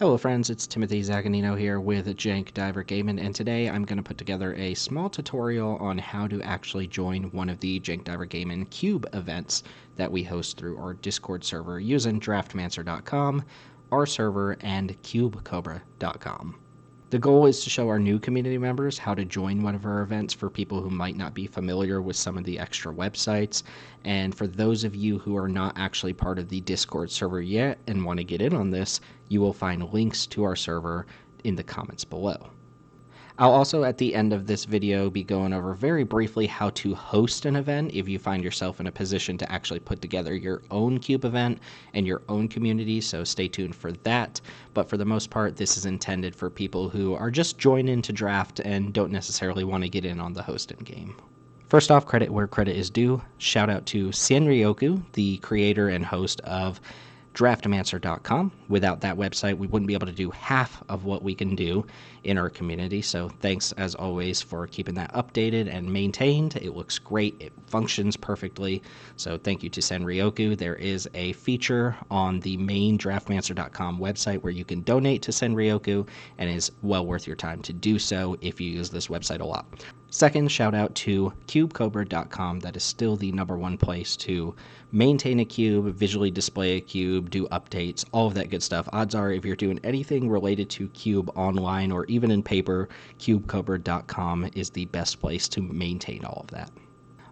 Hello friends, it's Timothy Zaganino here with Jank Gaming, and today I'm going to put together a small tutorial on how to actually join one of the Jank Gaming Cube events that we host through our Discord server using Draftmancer.com, our server, and CubeCobra.com. The goal is to show our new community members how to join one of our events for people who might not be familiar with some of the extra websites. And for those of you who are not actually part of the Discord server yet and want to get in on this, you will find links to our server in the comments below. I'll also at the end of this video be going over very briefly how to host an event if you find yourself in a position to actually put together your own Cube event and your own community, so stay tuned for that. But for the most part, this is intended for people who are just joining to draft and don't necessarily want to get in on the hosting game. First off, credit where credit is due. Shout out to Senryoku, the creator and host of Draftmancer.com. Without that website, we wouldn't be able to do half of what we can do in our community. So thanks as always for keeping that updated and maintained. It looks great. It functions perfectly. So thank you to Senryoku. There is a feature on the main Draftmancer.com website where you can donate to Senryoku, and it is well worth your time to do so if you use this website a lot. Second, shout out to CubeCobra.com. That is still the #1 place to maintain a cube, visually display a cube, do updates, all of that good stuff. Odds are if you're doing anything related to Cube online or even in paper, CubeCobra.com is the best place to maintain all of that.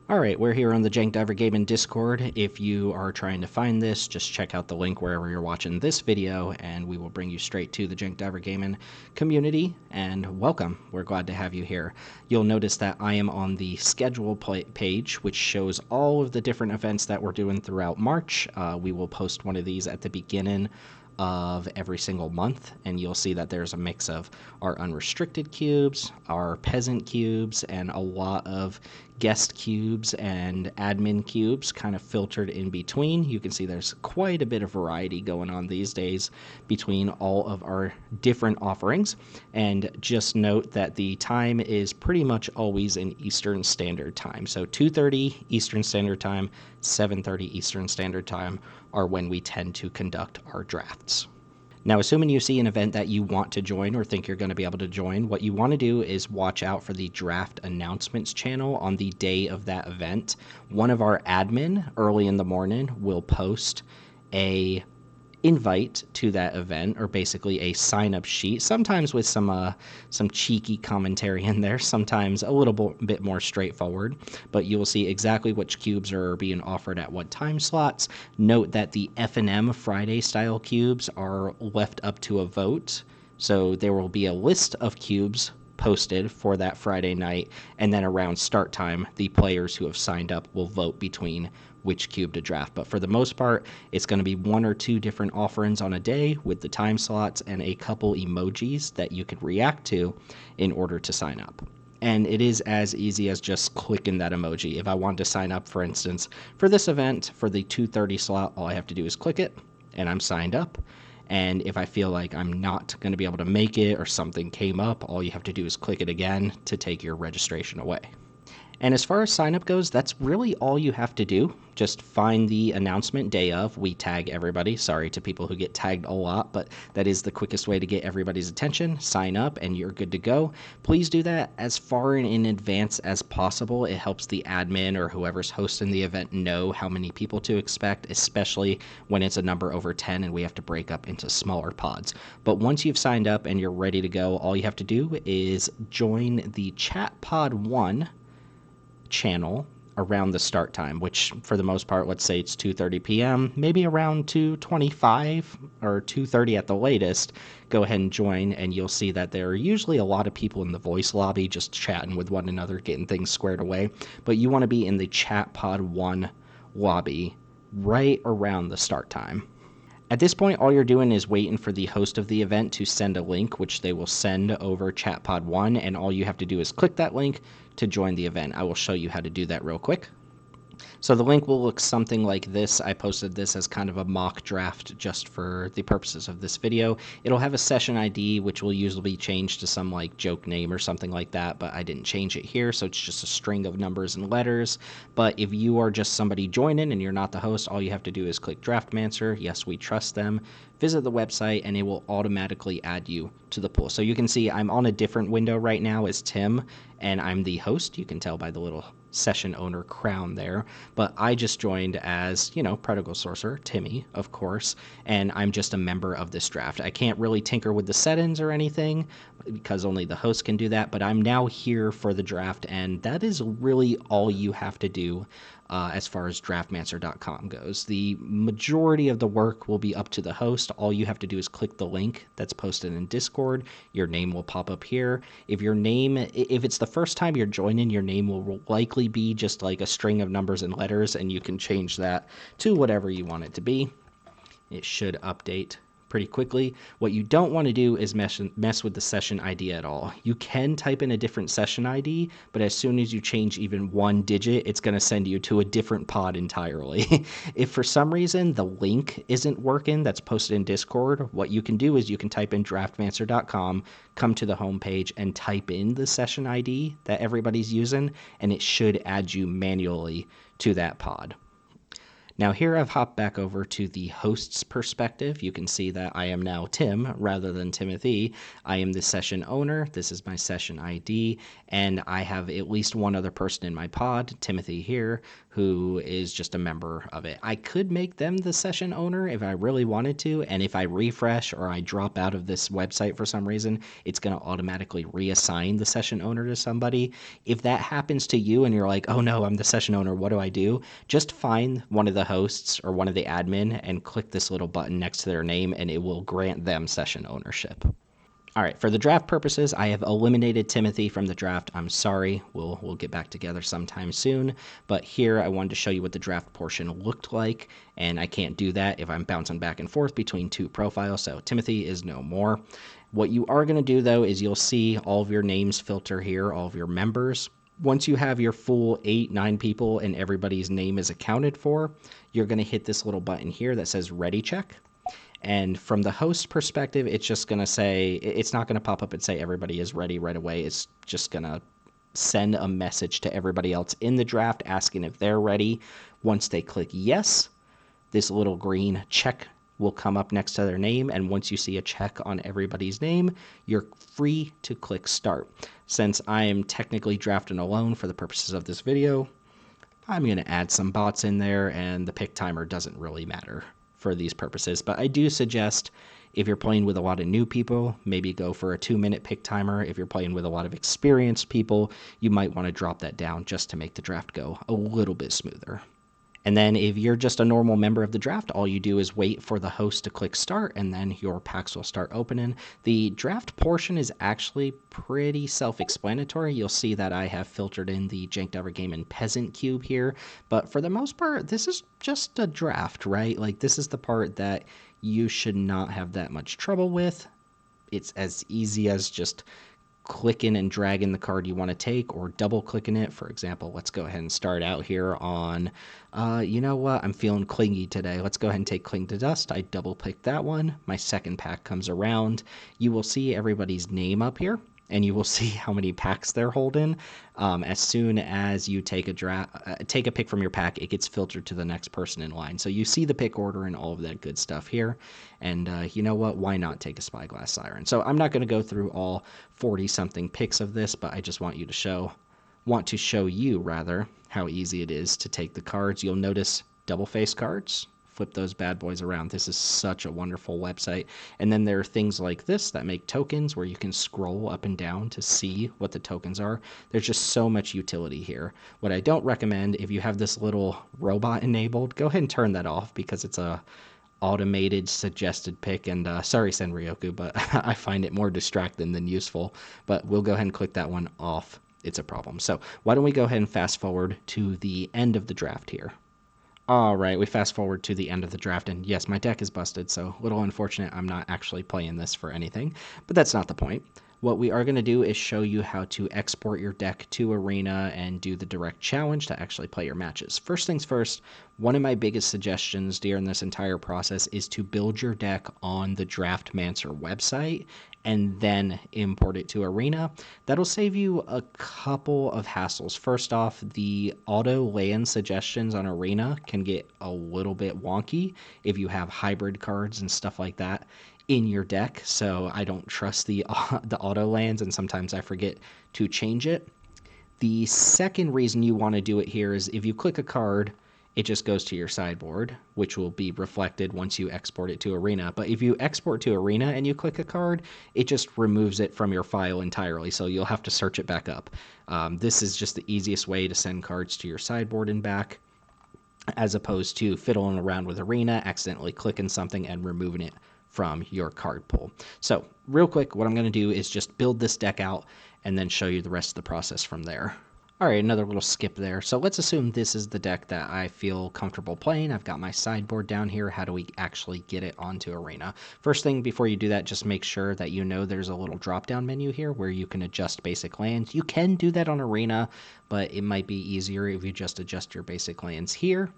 Alright, we're here on the Jank Gaming Discord. If you are trying to find this, just check out the link wherever you're watching this video, and we will bring you straight to the Jank Gaming community, and welcome. We're glad to have you here. You'll notice that I am on the schedule page, which shows all of the different events that we're doing throughout March. We will post one of these at the beginning of every single month, and you'll see that there's a mix of our unrestricted cubes, our peasant cubes, and a lot of guest cubes and admin cubes kind of filtered in between. You can see there's quite a bit of variety going on these days between all of our different offerings. And just note that the time is pretty much always in Eastern Standard Time. So 2:30 Eastern Standard Time, 7:30 Eastern Standard Time are when we tend to conduct our drafts. Now, assuming you see an event that you want to join or think you're going to be able to join, what you want to do is watch out for the draft announcements channel on the day of that event. One of our admin early in the morning will post a invite to that event, or basically a sign-up sheet, sometimes with some cheeky commentary in there, sometimes a little bit more straightforward, but you will see exactly which cubes are being offered at what time slots. Note that the F&M Friday style cubes are left up to a vote, so there will be a list of cubes posted for that Friday night, and then around start time, the players who have signed up will vote between which cube to draft. But for the most part, it's going to be 1 or 2 different offerings on a day with the time slots and a couple emojis that you can react to in order to sign up. And it is as easy as just clicking that emoji. If I want to sign up, for instance, for this event, for the 2:30 slot, all I have to do is click it, and I'm signed up. And if I feel like I'm not going to be able to make it or something came up, all you have to do is click it again to take your registration away. And as far as sign up goes, that's really all you have to do. Just find the announcement day of. We tag everybody. Sorry to people who get tagged a lot, but that is the quickest way to get everybody's attention. Sign up and you're good to go. Please do that as far in advance as possible. It helps the admin or whoever's hosting the event know how many people to expect, especially when it's a number over 10 and we have to break up into smaller pods. But once you've signed up and you're ready to go, all you have to do is join the Chat Pod 1 channel around the start time, which for the most part, let's say it's 2:30 p.m., maybe around 2:25 or 2:30 at the latest, go ahead and join, and you'll see that there are usually a lot of people in the voice lobby just chatting with one another, getting things squared away, but you want to be in the Chat Pod 1 lobby right around the start time. At this point, all you're doing is waiting for the host of the event to send a link, which they will send over Chatpod 1, and all you have to do is click that link to join the event. I will show you how to do that real quick. So the link will look something like this. I posted this as kind of a mock draft just for the purposes of this video. It'll have a session ID, which will usually be changed to some like joke name or something like that, but I didn't change it here, so it's just a string of numbers and letters. But if you are just somebody joining and you're not the host, all you have to do is click Draftmancer. Yes, we trust them. Visit the website, and it will automatically add you to the pool. So you can see I'm on a different window right now as Tim, and I'm the host. You can tell by the little session owner crown there, but I just joined as, Prodigal Sorcerer, Timmy, of course, and I'm just a member of this draft. I can't really tinker with the settings or anything because only the host can do that, but I'm now here for the draft, and that is really all you have to do as far as Draftmancer.com goes. The majority of the work will be up to the host. All you have to do is click the link that's posted in Discord. Your name will pop up here. If it's the first time you're joining, your name will likely be just like a string of numbers and letters, and you can change that to whatever you want it to be. It should update pretty quickly. What you don't want to do is mess with the session ID at all. You can type in a different session ID, but as soon as you change even one digit, it's going to send you to a different pod entirely. If for some reason the link isn't working that's posted in Discord, what you can do is you can type in draftmancer.com, come to the homepage, and type in the session ID that everybody's using, and it should add you manually to that pod. Now here I've hopped back over to the host's perspective. You can see that I am now Tim rather than Timothy. I am the session owner. This is my session ID, and I have at least one other person in my pod, Timothy here, who is just a member of it. I could make them the session owner if I really wanted to, and if I refresh or I drop out of this website for some reason, it's going to automatically reassign the session owner to somebody. If that happens to you and you're like, oh no, I'm the session owner, what do I do? Just find one of the hosts or one of the admin and click this little button next to their name, and it will grant them session ownership. All right, for the draft purposes, I have eliminated Timothy from the draft. I'm sorry. We'll get back together sometime soon. But here I wanted to show you what the draft portion looked like, and I can't do that if I'm bouncing back and forth between two profiles, so Timothy is no more. What you are going to do, though, is you'll see all of your names filter here, all of your members. Once you have your full 8-9 people and everybody's name is accounted for, you're going to hit this little button here that says Ready Check. And from the host perspective, it's just going to say, it's not going to pop up and say everybody is ready right away. It's just going to send a message to everybody else in the draft asking if they're ready. Once they click yes, this little green check will come up next to their name, and once you see a check on everybody's name, you're free to click start. Since I am technically drafting alone for the purposes of this video, I'm going to add some bots in there, and the pick timer doesn't really matter for these purposes. But I do suggest if you're playing with a lot of new people, maybe go for a 2-minute pick timer. If you're playing with a lot of experienced people, you might want to drop that down just to make the draft go a little bit smoother. And then if you're just a normal member of the draft, all you do is wait for the host to click start, and then your packs will start opening. The draft portion is actually pretty self-explanatory. You'll see that I have filtered in the Jank Gaming Peasant Cube here, but for the most part, this is just a draft, right? Like, this is the part that you should not have that much trouble with. It's as easy as just clicking and dragging the card you want to take, or double clicking it. For example, let's go ahead and start out here on, you know what, I'm feeling clingy today. Let's go ahead and take Cling to Dust. I double click that one. My second pack comes around. You will see everybody's name up here, and you will see how many packs they're holding. As soon as you take a pick from your pack, it gets filtered to the next person in line. So you see the pick order and all of that good stuff here. And you know what? Why not take a Spyglass Siren? So I'm not going to go through all 40-something picks of this, but I just want to show you how easy it is to take the cards. You'll notice double face cards. Flip those bad boys around. This is such a wonderful website. And then there are things like this that make tokens where you can scroll up and down to see what the tokens are. There's just so much utility here. What I don't recommend, if you have this little robot enabled, go ahead and turn that off, because it's a automated suggested pick, and sorry Senryoku, but I find it more distracting than useful. But we'll go ahead and click that one off. It's a problem. So why don't we go ahead and fast forward to the end of the draft here. All right, we fast forward to the end of the draft, and yes, my deck is busted, so a little unfortunate I'm not actually playing this for anything, but that's not the point. What we are going to do is show you how to export your deck to Arena and do the direct challenge to actually play your matches. First things first, one of my biggest suggestions during this entire process is to build your deck on the Draftmancer website and then import it to Arena. That'll save you a couple of hassles. First off, the auto land suggestions on Arena can get a little bit wonky if you have hybrid cards and stuff like that in your deck, so I don't trust the auto lands, and sometimes I forget to change it. The second reason you want to do it here is if you click a card, it just goes to your sideboard, which will be reflected once you export it to Arena. But if you export to Arena and you click a card, it just removes it from your file entirely, so you'll have to search it back up. This is just the easiest way to send cards to your sideboard and back, as opposed to fiddling around with Arena, accidentally clicking something and removing it from your card pool. So real quick, what I'm going to do is just build this deck out and then show you the rest of the process from there. All right, another little skip there. So let's assume this is the deck that I feel comfortable playing. I've got my sideboard down here. How do we actually get it onto Arena? First thing, before you do that, just make sure that you know there's a little drop-down menu here where you can adjust basic lands. You can do that on Arena, but it might be easier if you just adjust your basic lands here.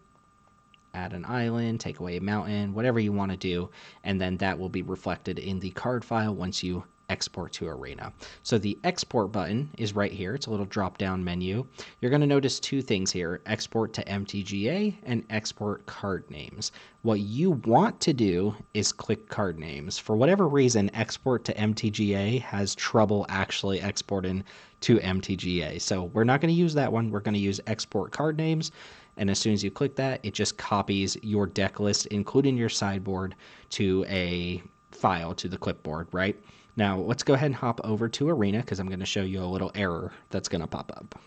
Add an island, take away a mountain, whatever you want to do, and then that will be reflected in the card file once you export to Arena. So the export button is right here. It's a little drop-down menu. You're going to notice two things here: export to MTGA and export card names. What you want to do is click card names. For whatever reason, export to MTGA has trouble actually exporting to MTGA. So we're not going to use that one. We're going to use export card names. And as soon as you click that, it just copies your deck list, including your sideboard, to a file, to the clipboard, right? Now, let's go ahead and hop over to Arena, because I'm going to show you a little error that's going to pop up.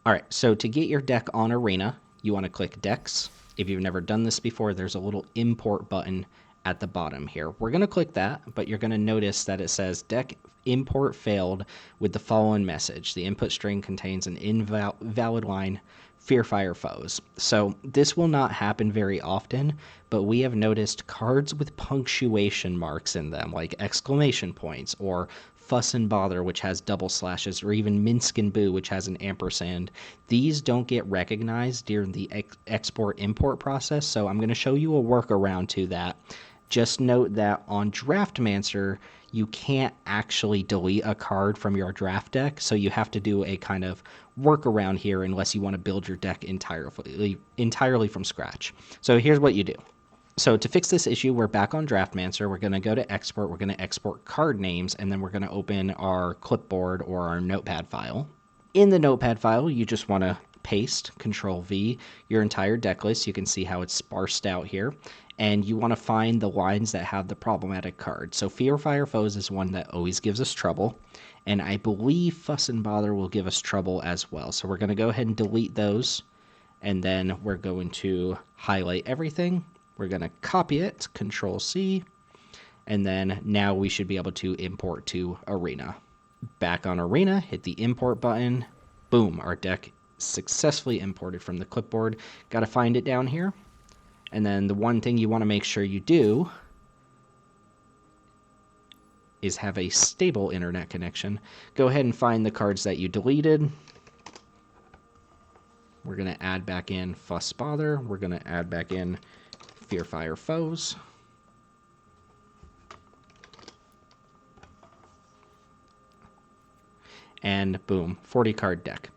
All right, so to get your deck on Arena, you want to click Decks. If you've never done this before, there's a little import button at the bottom here. We're going to click that, but you're going to notice that it says deck import failed with the following message. The input string contains an invalid line, Fear Fire Foes. So this will not happen very often, but we have noticed cards with punctuation marks in them, like exclamation points, or Fuss and Bother, which has double slashes, or even Minsk and Boo, which has an ampersand. These don't get recognized during the export-import process, so I'm going to show you a workaround to that. Just note that on Draftmancer, you can't actually delete a card from your draft deck, so you have to do a kind of workaround here unless you want to build your deck entirely from scratch. So here's what you do. So to fix this issue, we're back on Draftmancer. We're going to go to export. We're going to export card names, and then we're going to open our clipboard or our notepad file. In the notepad file, you just want to paste, Control-V, your entire deck list. You can see how it's sparsed out here. And you want to find the lines that have the problematic cards. So Fear Fire Foes is one that always gives us trouble. And I believe Fuss and Bother will give us trouble as well. So we're going to go ahead and delete those. And then we're going to highlight everything. We're going to copy it, Control-C. And then now we should be able to import to Arena. Back on Arena, hit the import button. Boom, our deck successfully imported from the clipboard. Got to find it down here. And then the one thing you want to make sure you do is have a stable internet connection. Go ahead and find the cards that you deleted. We're going to add back in Fuss Bother. We're going to add back in Fear Fire Foes. And boom, 40 card deck.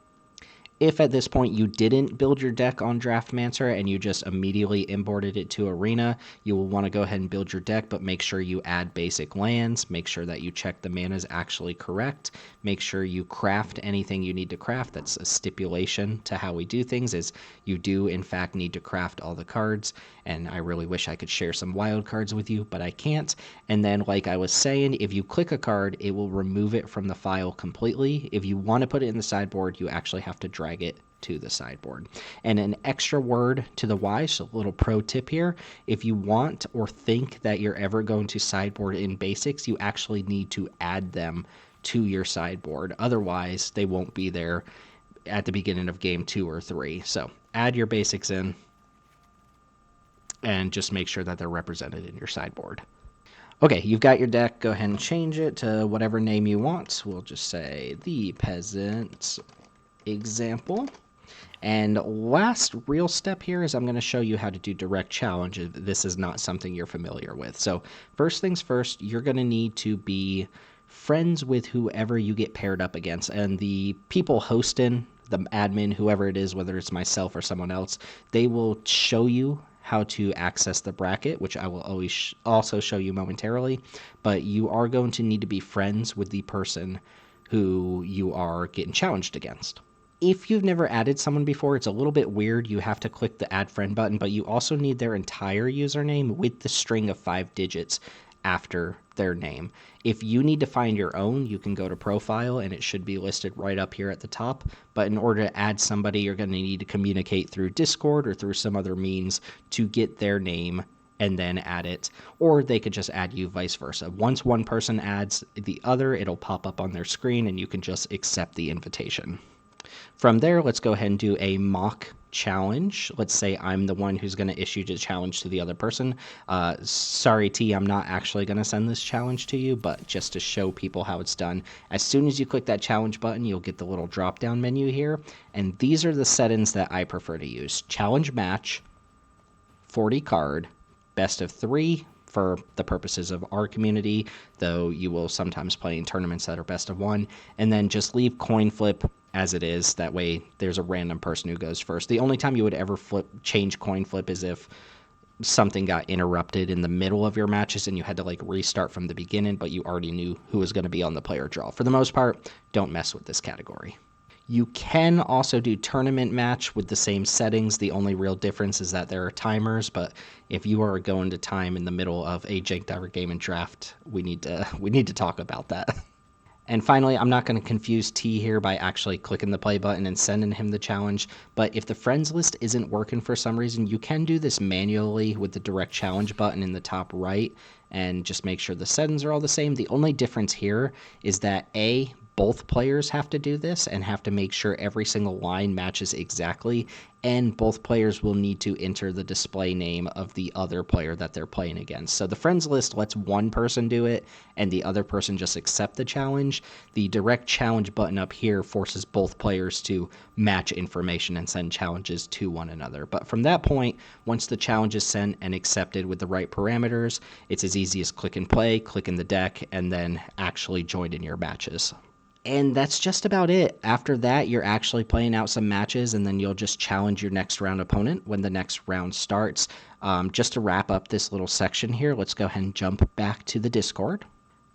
If at this point you didn't build your deck on Draftmancer and you just immediately imported it to Arena, you will want to go ahead and build your deck, but make sure you add basic lands, make sure that you check the mana is actually correct, make sure you craft anything you need to craft. That's a stipulation to how we do things, is you do in fact need to craft all the cards, and I really wish I could share some wild cards with you, but I can't. And then, like I was saying, if you click a card, it will remove it from the file completely. If you want to put it in the sideboard, you actually have to drag it to the sideboard. And an extra word to the wise, so a little pro tip here: if you want or think that you're ever going to sideboard in basics, you actually need to add them to your sideboard. Otherwise, they won't be there at the beginning of game 2 or 3. So add your basics in and just make sure that they're represented in your sideboard. Okay, you've got your deck. Go ahead and change it to whatever name you want. We'll just say the Peasant Example. And last real step here is I'm going to show you how to do direct challenge if this is not something you're familiar with. So first things first, you're going to need to be friends with whoever you get paired up against. And the people hosting, the admin, whoever it is, whether it's myself or someone else, they will show you how to access the bracket, which I will always also show you momentarily. But you are going to need to be friends with the person who you are getting challenged against. If you've never added someone before, it's a little bit weird. You have to click the add friend button, but you also need their entire username with the string of 5 digits after their name. If you need to find your own, you can go to profile and it should be listed right up here at the top. But in order to add somebody, you're going to need to communicate through Discord or through some other means to get their name and then add it, or they could just add you vice versa. Once one person adds the other, it'll pop up on their screen and you can just accept the invitation. From there, let's go ahead and do a mock challenge. Let's say I'm the one who's going to issue the challenge to the other person. Sorry, T, I'm not actually going to send this challenge to you, but just to show people how it's done. As soon as you click that challenge button, you'll get the little drop-down menu here, and these are the settings that I prefer to use. Challenge match, 40 card, best of 3, for the purposes of our community, though you will sometimes play in tournaments that are best of 1, and then just leave coin flip as it is. That way there's a random person who goes first. The only time you would ever change coin flip is if something got interrupted in the middle of your matches and you had to like restart from the beginning, but you already knew who was going to be on the player draw. For the most part, don't mess with this category. You can also do tournament match with the same settings. The only real difference is that there are timers, but if you are going to time in the middle of a Jank Diver game and draft, we need to talk about that. And finally, I'm not going to confuse T here by actually clicking the play button and sending him the challenge, but if the friends list isn't working for some reason, you can do this manually with the direct challenge button in the top right and just make sure the settings are all the same. The only difference here is that both players have to do this and have to make sure every single line matches exactly, and both players will need to enter the display name of the other player that they're playing against. So the friends list lets one person do it and the other person just accept the challenge. The direct challenge button up here forces both players to match information and send challenges to one another. But from that point, once the challenge is sent and accepted with the right parameters, it's as easy as click and play, click in the deck, and then actually join in your matches. And that's just about it. After that, you're actually playing out some matches, and then you'll just challenge your next round opponent when the next round starts. Just to wrap up this little section here, let's go ahead and jump back to the Discord.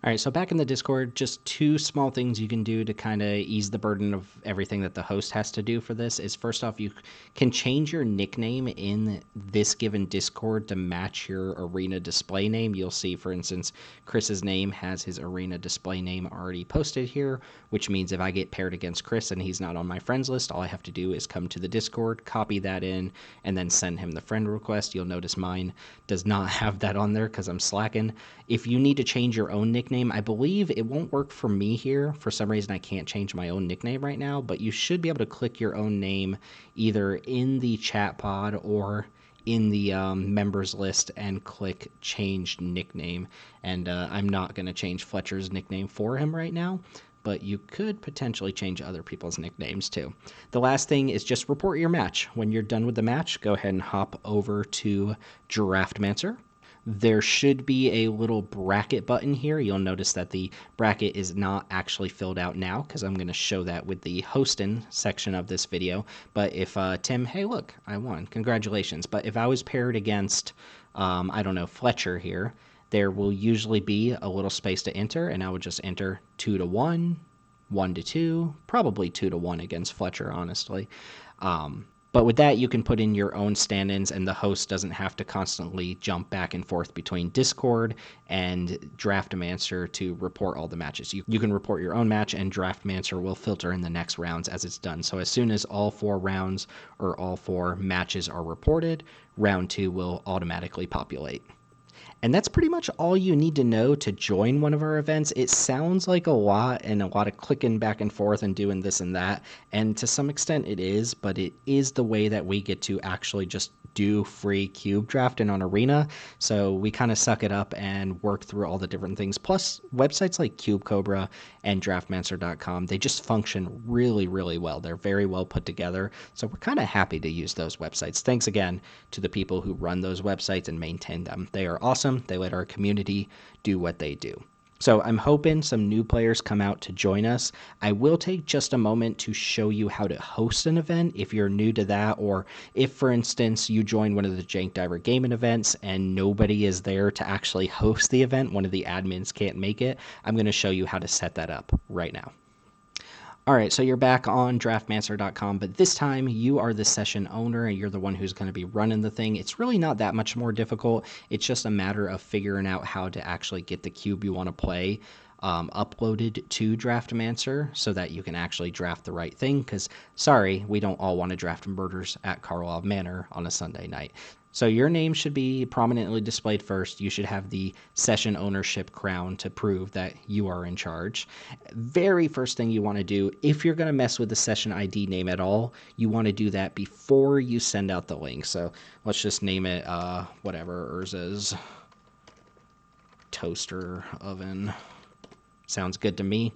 All right, so back in the Discord, just 2 small things you can do to kind of ease the burden of everything that the host has to do for this is, first off, you can change your nickname in this given Discord to match your arena display name. You'll see, for instance, Chris's name has his arena display name already posted here, which means if I get paired against Chris and he's not on my friends list, all I have to do is come to the Discord, copy that in, and then send him the friend request. You'll notice mine does not have that on there because I'm slacking. If you need to change your own nickname, I believe it won't work for me here. For some reason, I can't change my own nickname right now, but you should be able to click your own name either in the chat pod or in the members list and click change nickname. And I'm not going to change Fletcher's nickname for him right now, but you could potentially change other people's nicknames too. The last thing is just report your match. When you're done with the match, go ahead and hop over to Draftmancer. There should be a little bracket button here. You'll notice that the bracket is not actually filled out now because I'm going to show that with the hosting section of this video. But if Tim, hey, look, I won. Congratulations. But if I was paired against, I don't know, Fletcher here, there will usually be a little space to enter, and I would just enter 2 to 1, 1 to 2, probably 2 to 1 against Fletcher, honestly. But with that, you can put in your own stand-ins, and the host doesn't have to constantly jump back and forth between Discord and Draftmancer to report all the matches. You can report your own match, and Draftmancer will filter in the next rounds as it's done. So as soon as all 4 rounds or all 4 matches are reported, round 2 will automatically populate. And that's pretty much all you need to know to join one of our events. It sounds like a lot and a lot of clicking back and forth and doing this and that. And to some extent it is, but it is the way that we get to actually just do free cube drafting on Arena, so we kind of suck it up and work through all the different things. Plus, websites like CubeCobra and Draftmancer.com, they just function really, really well. They're very well put together, so we're kind of happy to use those websites. Thanks again to the people who run those websites and maintain them. They are awesome. They let our community do what they do. So I'm hoping some new players come out to join us. I will take just a moment to show you how to host an event if you're new to that, or if, for instance, you join one of the Jank Diver Gaming events and nobody is there to actually host the event, one of the admins can't make it, I'm going to show you how to set that up right now. All right, so you're back on draftmancer.com, but this time you are the session owner and you're the one who's going to be running the thing. It's really not that much more difficult. It's just a matter of figuring out how to actually get the cube you want to play uploaded to Draftmancer so that you can actually draft the right thing, because, sorry, we don't all want to draft murders at Karlov Manor on a Sunday night. So your name should be prominently displayed first. You should have the session ownership crown to prove that you are in charge. Very first thing you want to do, if you're going to mess with the session ID name at all, you want to do that before you send out the link. So let's just name it whatever, Urza's toaster oven. Sounds good to me.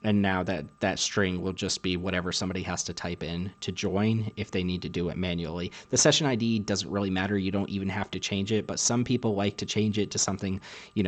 And now that string will just be whatever somebody has to type in to join if they need to do it manually. The session ID doesn't really matter. You don't even have to change it, but some people like to change it to something,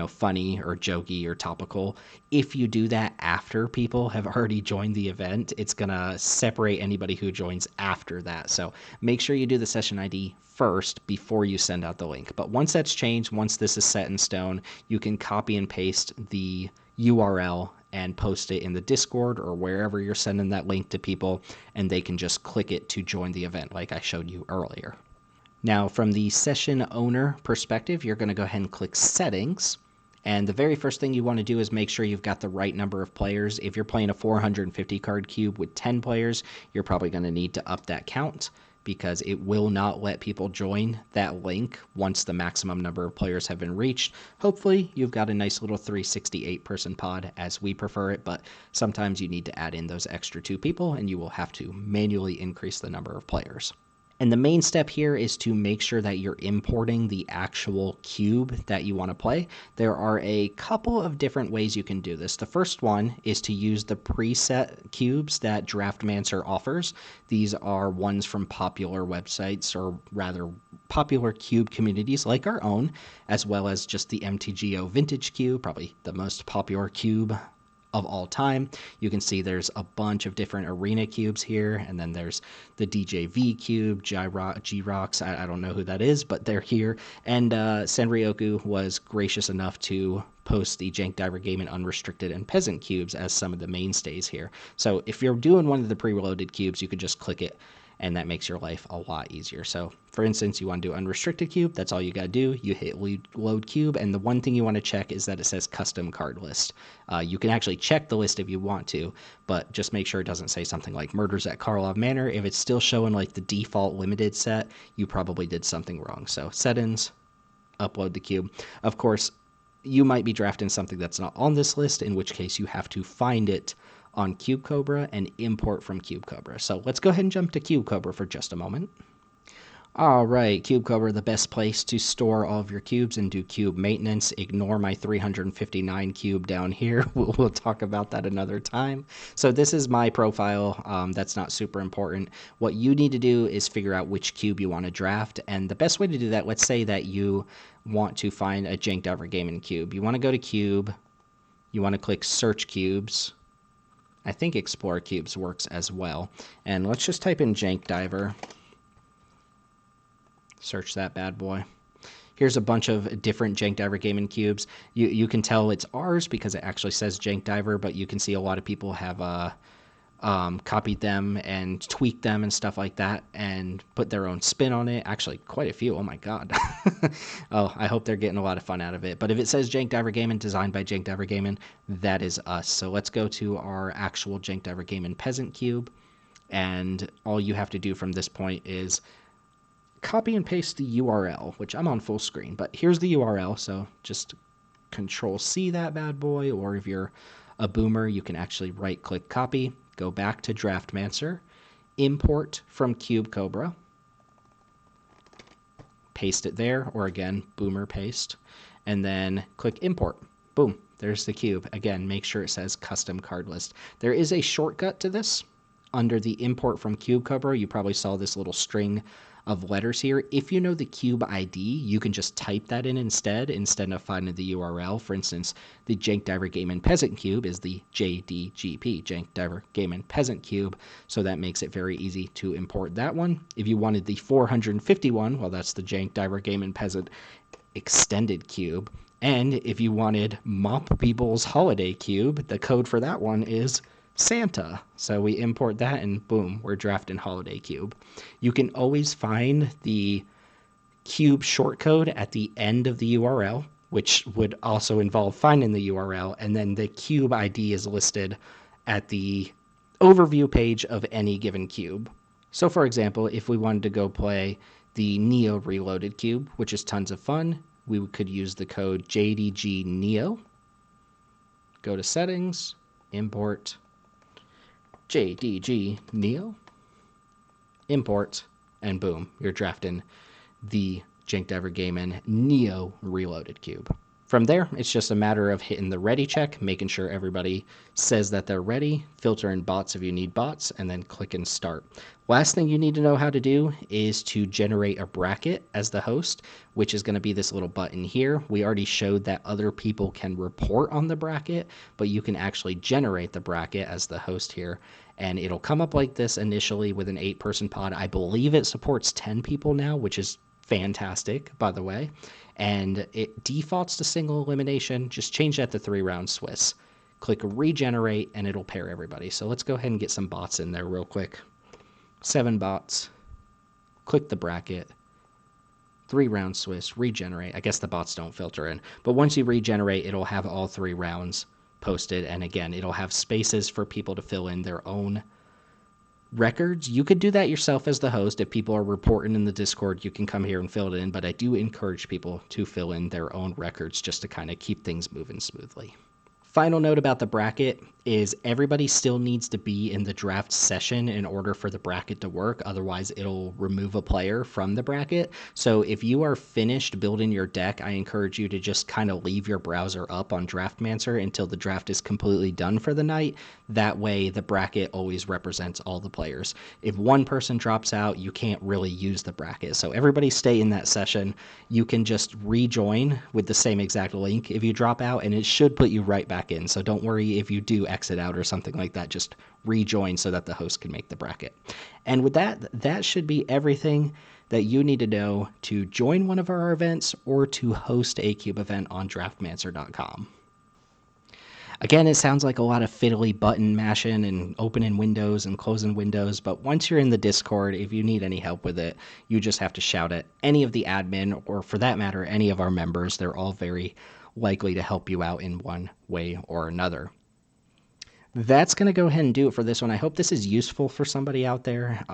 funny or jokey or topical. If you do that after people have already joined the event, it's going to separate anybody who joins after that. So make sure you do the session ID first before you send out the link. But once that's changed, once this is set in stone, you can copy and paste the URL and post it in the Discord or wherever you're sending that link to people, and they can just click it to join the event like I showed you earlier. Now, from the session owner perspective, you're going to go ahead and click Settings, and the very first thing you want to do is make sure you've got the right number of players. If you're playing a 450 card cube with 10 players, you're probably going to need to up that count, because it will not let people join that link once the maximum number of players have been reached. Hopefully, you've got a nice little 368-person pod, as we prefer it, but sometimes you need to add in those extra 2 people, and you will have to manually increase the number of players. And the main step here is to make sure that you're importing the actual cube that you want to play. There are a couple of different ways you can do this. The first one is to use the preset cubes that Draftmancer offers. These are ones from popular websites, or rather popular cube communities like our own, as well as just the MTGO Vintage Cube, probably the most popular cube of all time. You can see there's a bunch of different arena cubes here, and then there's the DJV cube, G-Rocks, I don't know who that is, but they're here. And Senryoku was gracious enough to post the Jank Diver Gaming Unrestricted and Peasant cubes as some of the mainstays here. So if you're doing one of the preloaded cubes, you could just click it, and that makes your life a lot easier. So for instance, you want to do unrestricted cube, that's all you got to do. You hit load cube, and the one thing you want to check is that it says custom card list. You can actually check the list if you want to, but just make sure it doesn't say something like Murders at Karlov Manor. If it's still showing like the default limited set, you probably did something wrong. So settings, upload the cube. Of course, you might be drafting something that's not on this list, in which case you have to find it on CubeCobra and import from CubeCobra. So let's go ahead and jump to CubeCobra for just a moment. All right, CubeCobra, the best place to store all of your cubes and do cube maintenance. Ignore my 359 cube down here. We'll talk about that another time. So this is my profile. That's not super important. What you need to do is figure out which cube you want to draft, and the best way to do that, let's say that you want to find a Jank Diver Gaming cube. You want to go to Cube. You want to click Search Cubes. I think Explore Cubes works as well. And let's just type in Jank Diver. Search that bad boy. Here's a bunch of different Jank Diver Gaming cubes. You can tell it's ours because it actually says Jank Diver, but you can see a lot of people have copied them and tweaked them and stuff like that and put their own spin on it. Actually, quite a few. Oh my god. Oh, I hope they're getting a lot of fun out of it. But if it says Jank Diver Gaming, designed by Jank Diver Gaming, that is us. So let's go to our actual Jank Diver Gaming Peasant cube, and all you have to do from this point is copy and paste the URL, which I'm on full screen, but here's the URL. So just Control-C that bad boy, or if you're a boomer, you can actually right-click copy, go back to Draftmancer, import from CubeCobra, paste it there, or again, boomer paste, and then click import. Boom, there's the cube. Again, make sure it says custom card list. There is a shortcut to this. Under the import from CubeCobra, you probably saw this little string of letters here. If you know the cube ID, you can just type that in instead of finding the URL. For instance, the Jank Diver Game & Peasant cube is the JDGP, Jank Diver Game & Peasant cube, so that makes it very easy to import that one. If you wanted the 451, well, that's the Jank Diver Game & Peasant extended cube. And if you wanted Mop People's Holiday cube, the code for that one is Santa. So we import that and boom, we're drafting Holiday Cube. You can always find the cube shortcode at the end of the URL, which would also involve finding the URL, and then the cube ID is listed at the overview page of any given cube. So for example, if we wanted to go play the Neo Reloaded cube, which is tons of fun, we could use the code JDG Neo, go to settings, import JDG Neo, import, and boom, you're drafting the Jank Diver Game & Neo Reloaded cube. From there, it's just a matter of hitting the ready check, making sure everybody says that they're ready, filter in bots if you need bots, and then click and start. Last thing you need to know how to do is to generate a bracket as the host, which is going to be this little button here. We already showed that other people can report on the bracket, but you can actually generate the bracket as the host here. And it'll come up like this initially with an 8-person pod. I believe it supports 10 people now, which is fantastic, by the way. And it defaults to single elimination. Just change that to 3-round Swiss. Click regenerate and it'll pair everybody. So let's go ahead and get some bots in there real quick. 7 bots. Click the bracket. 3-round Swiss. Regenerate. I guess the bots don't filter in. But once you regenerate, it'll have all 3 rounds posted. And again, it'll have spaces for people to fill in their own records. You could do that yourself as the host. If people are reporting in the Discord, you can come here and fill it in, but I do encourage people to fill in their own records just to kind of keep things moving smoothly. Final note about the bracket is everybody still needs to be in the draft session in order for the bracket to work. Otherwise, it'll remove a player from the bracket. So if you are finished building your deck, I encourage you to just kind of leave your browser up on Draftmancer until the draft is completely done for the night. That way, the bracket always represents all the players. If one person drops out, you can't really use the bracket. So everybody stay in that session. You can just rejoin with the same exact link if you drop out, and it should put you right back in. So don't worry if you do exit out or something like that. Just rejoin so that the host can make the bracket. And with that, that should be everything that you need to know to join one of our events or to host a cube event on draftmancer.com. Again, it sounds like a lot of fiddly button mashing and opening windows and closing windows, but once you're in the Discord, if you need any help with it, you just have to shout at any of the admin, or for that matter, any of our members. They're all very likely to help you out in one way or another. That's going to go ahead and do it for this one. I hope this is useful for somebody out there.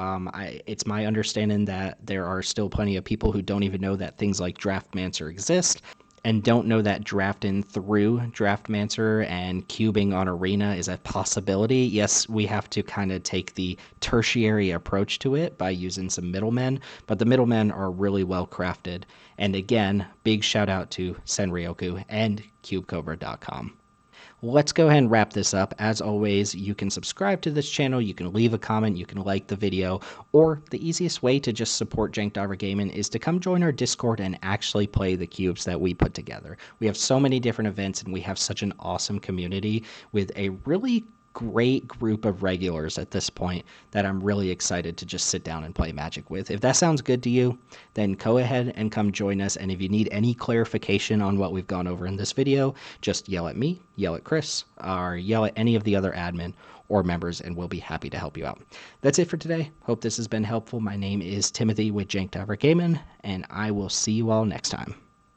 It's my understanding that there are still plenty of people who don't even know that things like Draftmancer exist, and don't know that drafting through Draftmancer and cubing on Arena is a possibility. Yes, we have to kind of take the tertiary approach to it by using some middlemen, but the middlemen are really well crafted. And again, big shout out to Senryoku and CubeCobra.com. Let's go ahead and wrap this up. As always, you can subscribe to this channel, you can leave a comment, you can like the video, or the easiest way to just support Jank Diver Gaming is to come join our Discord and actually play the cubes that we put together. We have so many different events, and we have such an awesome community with a really great group of regulars at this point that I'm really excited to just sit down and play Magic with. If that sounds good to you, then go ahead and come join us. And if you need any clarification on what we've gone over in this video, just yell at me, yell at Chris, or yell at any of the other admin or members, and we'll be happy to help you out. That's it for today. Hope this has been helpful. My name is Timothy with Jank Diver Gaming, and I will see you all next time.